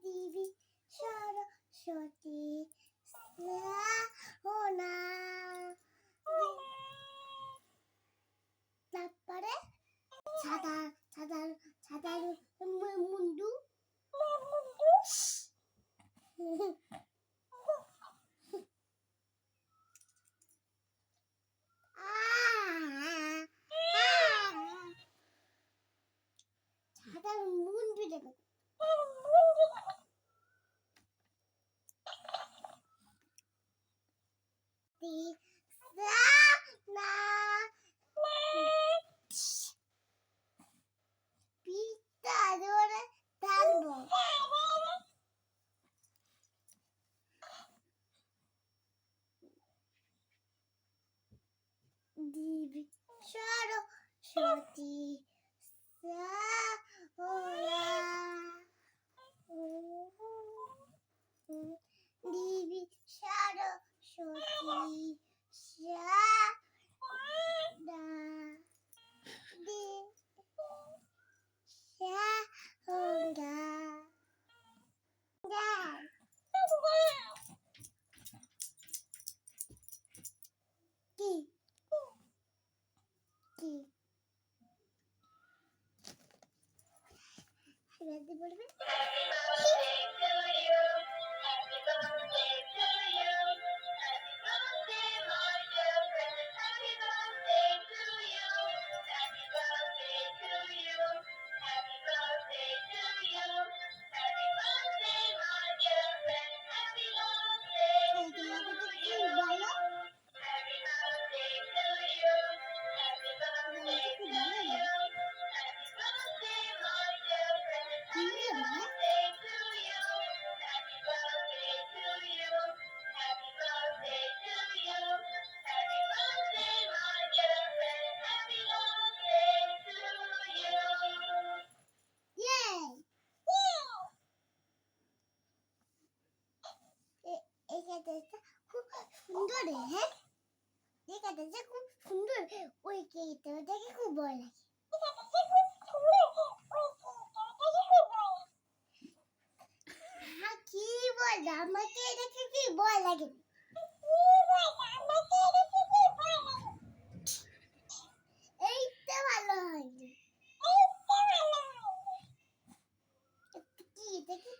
দেবী সরস্বতী ও না। তারপরে সাদা সাদা সাদা মুন্ডু সাদা মুন্ডু দেবে। দেবী সরস্বতী দেবী সরস্বতী কি কি রাতে বলবে খুব সুন্দর, হ্যাঁ দেখে খুব সুন্দর। ওই কেকটা দেখে খুব ভয় লাগে। কি বল আমাকে দেখে কি ভয় লাগে? এইটা ভালো হয়নি। কি দেখি